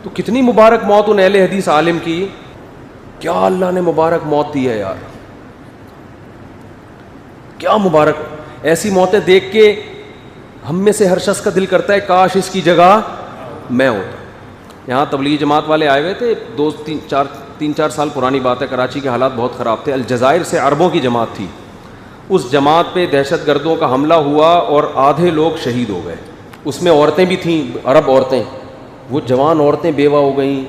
تو کتنی مبارک موت ان اہل حدیث عالم کی. کیا اللہ نے مبارک موت دی ہے یار, کیا مبارک. ایسی موتیں دیکھ کے ہم میں سے ہر شخص کا دل کرتا ہے کاش اس کی جگہ میں ہوتا. یہاں تبلیغ جماعت والے آئے ہوئے تھے, تین چار سال پرانی بات ہے, کراچی کے حالات بہت خراب تھے. الجزائر سے عربوں کی جماعت تھی, اس جماعت پہ دہشت گردوں کا حملہ ہوا اور آدھے لوگ شہید ہو گئے. اس میں عورتیں بھی تھیں, عرب عورتیں, وہ جوان عورتیں بیوہ ہو گئیں.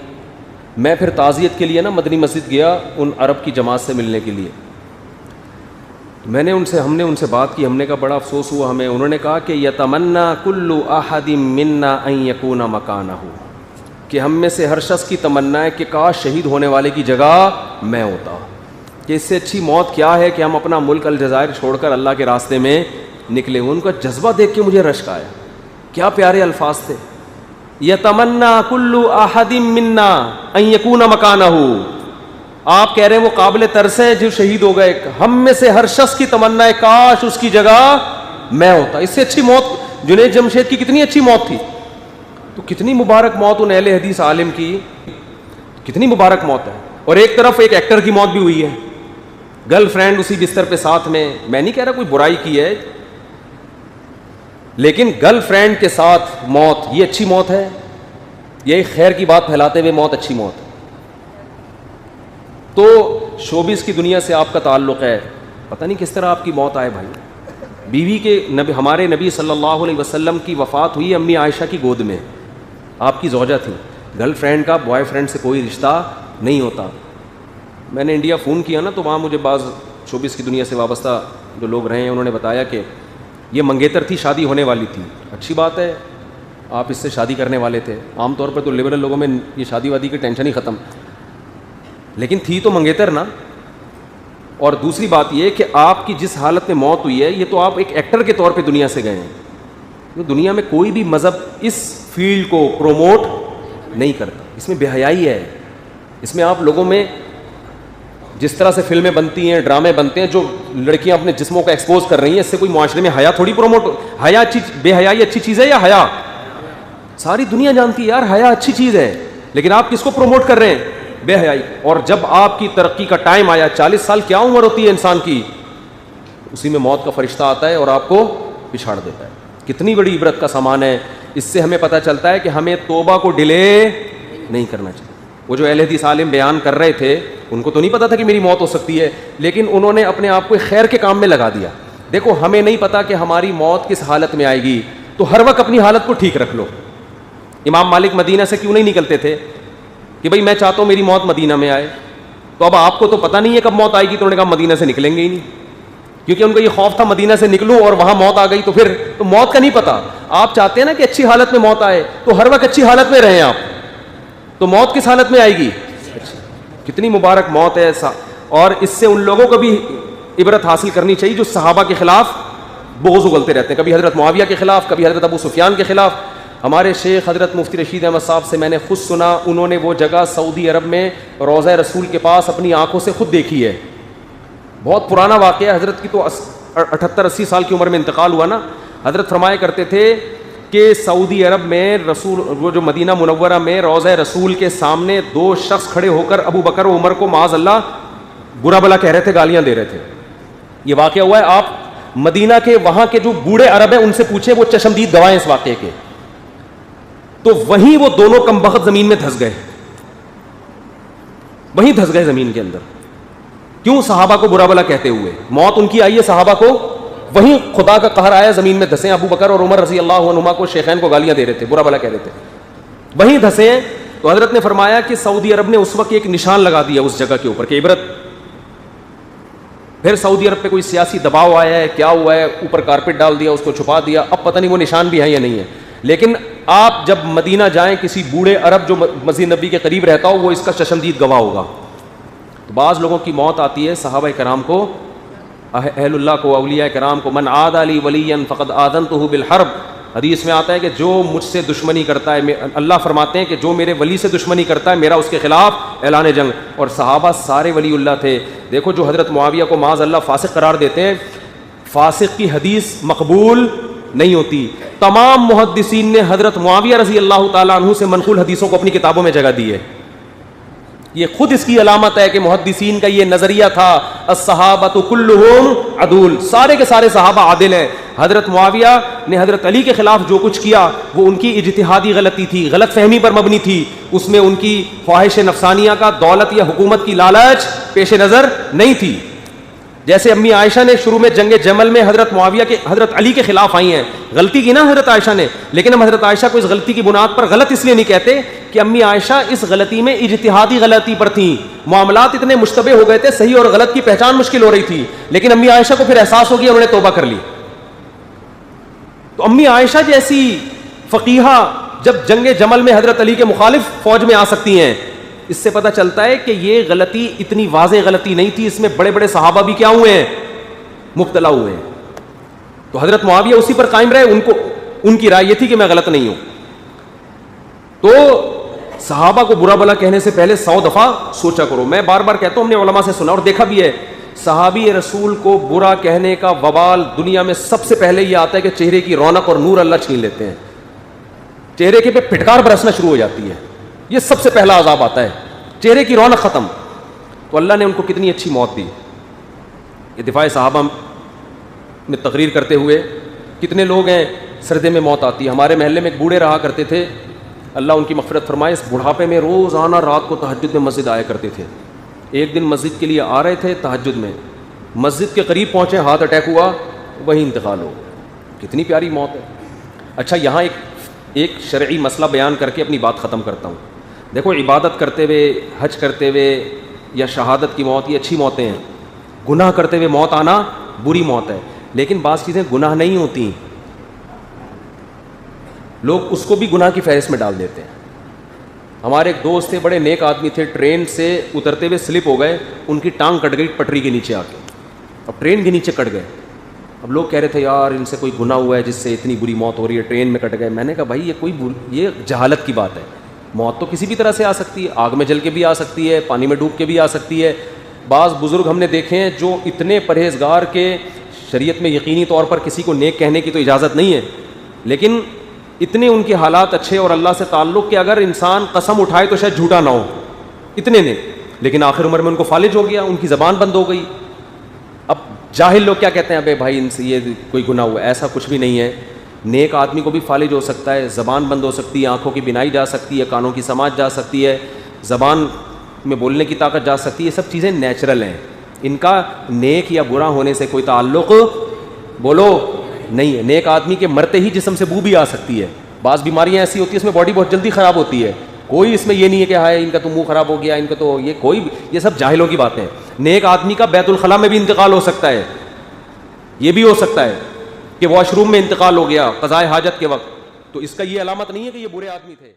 میں پھر تعزیت کے لیے نا مدنی مسجد گیا ان عرب کی جماعت سے ملنے کے لیے. ہم نے ان سے بات کی, ہم نے کہا بڑا افسوس ہوا ہمیں. انہوں نے کہا کہ یتمنا کل احد منا ان یکون مکانہ, کہ ہم میں سے ہر شخص کی تمنا ہے کہ کاش شہید ہونے والے کی جگہ میں ہوتا. کہ اس سے اچھی موت کیا ہے کہ ہم اپنا ملک الجزائر چھوڑ کر اللہ کے راستے میں نکلے. ان کا جذبہ دیکھ کے مجھے رشک آیا, کیا پیارے الفاظ تھے. یتمنا کل احد منا ان یکون مکانہ, آپ کہہ رہے ہیں وہ قابل ترس ہیں جو شہید ہو گئے, ہم میں سے ہر شخص کی تمنا ہے کاش اس کی جگہ میں ہوتا. اس سے اچھی موت جنید جمشید کی کتنی اچھی موت تھی. تو کتنی مبارک موت ان اہل حدیث عالم کی, کتنی مبارک موت ہے. اور ایک طرف ایک ایکٹر کی موت بھی ہوئی ہے, گرل فرینڈ اسی بستر پہ ساتھ میں. میں نہیں کہہ رہا کوئی برائی کی ہے, لیکن گرل فرینڈ کے ساتھ موت یہ اچھی موت ہے, یہ خیر کی بات پھیلاتے ہوئے موت اچھی موت ہے. تو شوبز کی دنیا سے آپ کا تعلق ہے, پتہ نہیں کس طرح آپ کی موت آئے بھائی. بیوی کے ہمارے نبی صلی اللہ علیہ وسلم کی وفات ہوئی امی عائشہ کی گود میں, آپ کی زوجہ تھی. گرل فرینڈ کا بوائے فرینڈ سے کوئی رشتہ نہیں ہوتا. میں نے انڈیا فون کیا نا, تو وہاں مجھے بعض شوبز کی دنیا سے وابستہ جو لوگ رہے ہیں انہوں نے بتایا کہ یہ منگیتر تھی, شادی ہونے والی تھی. اچھی بات ہے, آپ اس سے شادی کرنے والے تھے. عام طور پر تو لبرل لوگوں میں یہ شادی وادی کی ٹینشن ہی ختم, لیکن تھی تو منگیتر نا. اور دوسری بات یہ کہ آپ کی جس حالت میں موت ہوئی ہے, یہ تو آپ ایک ایکٹر کے طور پہ دنیا سے گئے ہیں. دنیا میں کوئی بھی مذہب اس فیلڈ کو پروموٹ نہیں کرتا. اس میں بے حیائی ہے. اس میں آپ لوگوں میں جس طرح سے فلمیں بنتی ہیں, ڈرامے بنتے ہیں, جو لڑکیاں اپنے جسموں کو ایکسپوز کر رہی ہیں, اس سے کوئی معاشرے میں حیا تھوڑی پروموٹ. حیا اچھی, بے حیائی اچھی چیز ہے یا حیا؟ ساری دنیا جانتی ہے یار حیا اچھی چیز ہے, لیکن آپ کس کو پروموٹ کر رہے ہیں؟ بے حیائی. اور جب آپ کی ترقی کا ٹائم آیا, 40 سال کیا عمر ہوتی ہے انسان کی, اسی میں موت کا فرشتہ آتا ہے اور آپ کو پچھاڑ دیتا ہے. کتنی بڑی عبرت کا سامان ہے. اس سے ہمیں پتہ چلتا ہے کہ ہمیں توبہ کو ڈیلے نہیں کرنا چاہیے. وہ جو اہل حدیث عالم بیان کر رہے تھے, ان کو تو نہیں پتا تھا کہ میری موت ہو سکتی ہے, لیکن انہوں نے اپنے آپ کو خیر کے کام میں لگا دیا. دیکھو ہمیں نہیں پتا کہ ہماری موت کس حالت میں آئے گی, تو ہر وقت اپنی حالت کو ٹھیک رکھ لو. امام مالک مدینہ سے کیوں نہیں نکلتے تھے کہ بھئی میں چاہتا ہوں میری موت مدینہ میں آئے. تو اب آپ کو تو پتہ نہیں ہے کب موت آئے گی, تو انہوں نے کہا مدینہ سے نکلیں گے ہی نہیں, کیونکہ ان کو یہ خوف تھا مدینہ سے نکلوں اور وہاں موت آ گئی تو پھر تو موت کا نہیں پتا. آپ چاہتے ہیں نا کہ اچھی حالت میں موت آئے, تو ہر وقت اچھی حالت میں رہیں آپ. تو موت کس حالت میں آئے گی؟ کتنی مبارک موت ہے. اور اس سے ان لوگوں کو بھی عبرت حاصل کرنی چاہیے جو صحابہ کے خلاف بغض اگلتے رہتے ہیں, کبھی حضرت معاویہ کے خلاف, کبھی حضرت ابو سفیان کے خلاف. ہمارے شیخ حضرت مفتی رشید احمد صاحب سے میں نے خود سنا, انہوں نے وہ جگہ سعودی عرب میں روضہ رسول کے پاس اپنی آنکھوں سے خود دیکھی ہے. بہت پرانا واقعہ ہے. حضرت کی تو 78-80 سال کی عمر میں انتقال ہوا نا. حضرت فرمایا کرتے تھے کہ سعودی عرب میں رسول, وہ جو مدینہ منورہ میں روضہ رسول کے سامنے 2 شخص کھڑے ہو کر ابو بکر و عمر کو معاذ اللہ برا بلا کہہ رہے تھے, گالیاں دے رہے تھے. یہ واقعہ ہوا ہے. آپ مدینہ کے وہاں کے جو بوڑھے عرب ہیں ان سے پوچھیں, وہ چشمدید گواہ ہیں اس واقعے کے. تو وہیں وہ دونوں کمبخت زمین میں دھس گئے, وہیں دھس گئے زمین کے اندر. کیوں؟ صحابہ کو برا بلا کہتے ہوئے. موت ان کی آئی ہے, صحابہ کو وہیں خدا کا قہر آیا, زمین میں دھسے. ابو بکر اور عمر رضی اللہ عنہما کو, شیخین کو گالیاں دے رہے تھے, برا بلا کہہ رہے تھے, وہیں دھسے. تو حضرت نے فرمایا کہ سعودی عرب نے اس وقت ایک نشان لگا دیا اس جگہ کے اوپر کہ عبرت. پھر سعودی عرب پہ کوئی سیاسی دباؤ آیا ہے, کیا ہوا ہے, اوپر کارپیٹ ڈال دیا, اس کو چھپا دیا. اب پتہ نہیں وہ نشان بھی ہے یا نہیں ہے. لیکن آپ جب مدینہ جائیں, کسی بوڑھے عرب جو مسجد نبی کے قریب رہتا ہو, وہ اس کا چشمدید گواہ ہوگا. تو بعض لوگوں کی موت آتی ہے, صحابہ کرام کو, اہل اللہ کو, اولیاء کرام کو, من عاد لی ولیا فقد آذنتہ بالحرب. حدیث میں آتا ہے کہ جو مجھ سے دشمنی کرتا ہے, اللہ فرماتے ہیں کہ جو میرے ولی سے دشمنی کرتا ہے, میرا اس کے خلاف اعلان جنگ. اور صحابہ سارے ولی اللہ تھے. دیکھو جو حضرت معاویہ کو معاذ اللہ فاسق قرار دیتے ہیں, فاسق کی حدیث مقبول نہیں ہوتی. تمام محدثین نے حضرت معاویہ رضی اللہ تعالیٰ عنہ سے منقول حدیثوں کو اپنی کتابوں میں جگہ دی ہے. یہ خود اس کی علامت ہے کہ محدثین کا یہ نظریہ تھا الصحابۃ کلھم عدول، سارے کے سارے صحابہ عادل ہیں. حضرت معاویہ نے حضرت علی کے خلاف جو کچھ کیا وہ ان کی اجتہادی غلطی تھی، غلط فہمی پر مبنی تھی. اس میں ان کی خواہش نفسانیہ کا، دولت یا حکومت کی لالچ پیش نظر نہیں تھی. جیسے امی عائشہ نے شروع میں جنگ جمل میں حضرت علی کے خلاف آئی ہیں، غلطی کی نا حضرت عائشہ نے، لیکن ہم حضرت عائشہ کو اس غلطی کی بنیاد پر غلط اس لیے نہیں کہتے کہ امی عائشہ اس غلطی میں اجتہادی غلطی پر تھیں. معاملات اتنے مشتبہ ہو گئے تھے، صحیح اور غلط کی پہچان مشکل ہو رہی تھی، لیکن امی عائشہ کو پھر احساس ہو گیا، انہوں نے توبہ کر لی. تو امی عائشہ جیسی فقیہہ جب جنگ جمل میں حضرت علی کے مخالف فوج میں آ سکتی ہیں، اس سے پتہ چلتا ہے کہ یہ غلطی اتنی واضح غلطی نہیں تھی، اس میں بڑے بڑے صحابہ بھی کیا ہوئے ہیں، مبتلا ہوئے ہیں. تو حضرت معاویہ اسی پر قائم رہے، ان کی رائے یہ تھی کہ میں غلط نہیں ہوں. تو صحابہ کو برا بلا کہنے سے پہلے 100 دفعہ سوچا کرو. میں بار بار کہتا ہوں، ہم نے علماء سے سنا اور دیکھا بھی ہے، صحابی رسول کو برا کہنے کا وبال دنیا میں سب سے پہلے یہ آتا ہے کہ چہرے کی رونق اور نور اللہ چھین لیتے ہیں، چہرے کے پہ پھٹکار برسنا شروع ہو جاتی ہے. یہ سب سے پہلا عذاب آتا ہے، چہرے کی رونق ختم. تو اللہ نے ان کو کتنی اچھی موت دی. یہ دفاع صحابہ میں تقریر کرتے ہوئے کتنے لوگ ہیں سردے میں موت آتی ہے. ہمارے محلے میں ایک بوڑھے رہا کرتے تھے، اللہ ان کی مغفرت فرمائے. اس بڑھاپے میں روزانہ رات کو تہجد میں مسجد آیا کرتے تھے. ایک دن مسجد کے لیے آ رہے تھے، تہجد میں مسجد کے قریب پہنچے، ہارٹ اٹیک ہوا، وہیں انتقال ہو. کتنی پیاری موت ہے. اچھا، یہاں ایک شرعی مسئلہ بیان کر کے اپنی بات ختم کرتا ہوں. دیکھو، عبادت کرتے ہوئے، حج کرتے ہوئے یا شہادت کی موت، یہ اچھی موتیں ہیں. گناہ کرتے ہوئے موت آنا بری موت ہے، لیکن بعض چیزیں گناہ نہیں ہوتی، لوگ اس کو بھی گناہ کی فہرست میں ڈال دیتے ہیں. ہمارے ایک دوست تھے، بڑے نیک آدمی تھے، ٹرین سے اترتے ہوئے سلپ ہو گئے، ان کی ٹانگ کٹ گئی پٹری کے نیچے آ کے، اب ٹرین کے نیچے کٹ گئے. اب لوگ کہہ رہے تھے یار ان سے کوئی گناہ ہوا ہے جس سے اتنی بری موت ہو رہی ہے، ٹرین میں کٹ گئے. میں نے کہا بھائی یہ جہالت کی بات ہے. موت تو کسی بھی طرح سے آ سکتی ہے، آگ میں جل کے بھی آ سکتی ہے، پانی میں ڈوب کے بھی آ سکتی ہے. بعض بزرگ ہم نے دیکھے ہیں جو اتنے پرہیزگار کے شریعت میں یقینی طور پر کسی کو نیک کہنے کی تو اجازت نہیں ہے، لیکن اتنے ان کے حالات اچھے اور اللہ سے تعلق کہ اگر انسان قسم اٹھائے تو شاید جھوٹا نہ ہو، اتنے نے، لیکن آخر عمر میں ان کو فالج ہو گیا، ان کی زبان بند ہو گئی. اب جاہل لوگ کیا کہتے ہیں، ابے بھائی ان سے یہ کوئی گناہ ہوا. ایسا کچھ بھی نہیں ہے. نیک آدمی کو بھی فالج ہو سکتا ہے، زبان بند ہو سکتی ہے، آنکھوں کی بینائی جا سکتی ہے، کانوں کی سماعت جا سکتی ہے، زبان میں بولنے کی طاقت جا سکتی ہے. یہ سب چیزیں نیچرل ہیں، ان کا نیک یا برا ہونے سے کوئی تعلق بولو نہیں ہے. نیک آدمی کے مرتے ہی جسم سے بو بھی آ سکتی ہے. بعض بیماریاں ایسی ہوتی ہیں اس میں باڈی بہت جلدی خراب ہوتی ہے، کوئی اس میں یہ نہیں ہے کہ ہائے ان کا تو منہ خراب ہو گیا، ان کا تو یہ سب جاہلوں کی باتیں ہیں. نیک آدمی کا بیت الخلاء میں بھی انتقال ہو سکتا ہے، یہ بھی ہو سکتا ہے کہ واش روم میں انتقال ہو گیا قضائے حاجت کے وقت، تو اس کا یہ علامت نہیں ہے کہ یہ برے آدمی تھے.